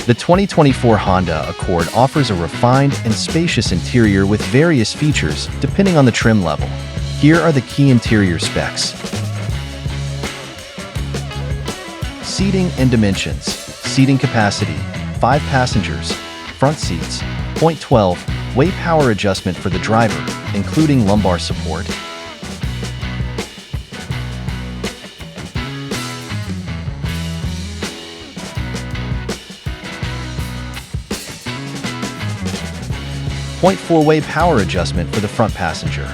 The 2024 Honda Accord offers a refined and spacious interior with various features depending on the trim level. Here are the key interior specs. Seating and dimensions. Seating capacity, 5 passengers. Front seats, 0.12 way power adjustment for the driver, including lumbar support. .4-way power adjustment for the front passenger.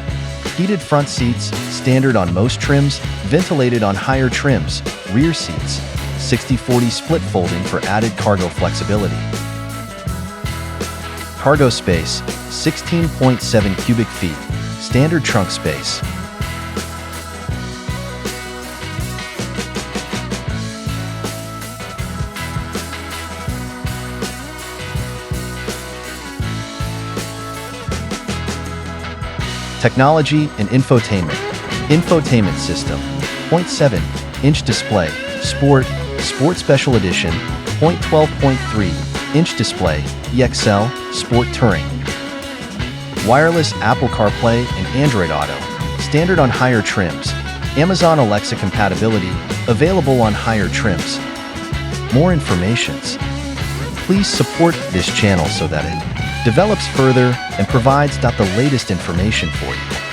Heated front seats, standard on most trims, ventilated on higher trims. Rear seats, 60/40 split folding for added cargo flexibility. Cargo space, 16.7 cubic feet. Standard trunk space. Technology and infotainment. Infotainment system, 0.7-inch display. Sport Special Edition, 12.3-inch display. EXL, Sport Touring. Wireless Apple CarPlay and Android Auto. Standard on higher trims. Amazon Alexa compatibility, available on higher trims. More informations. Please support this channel so that it develops further and provides the latest information for you.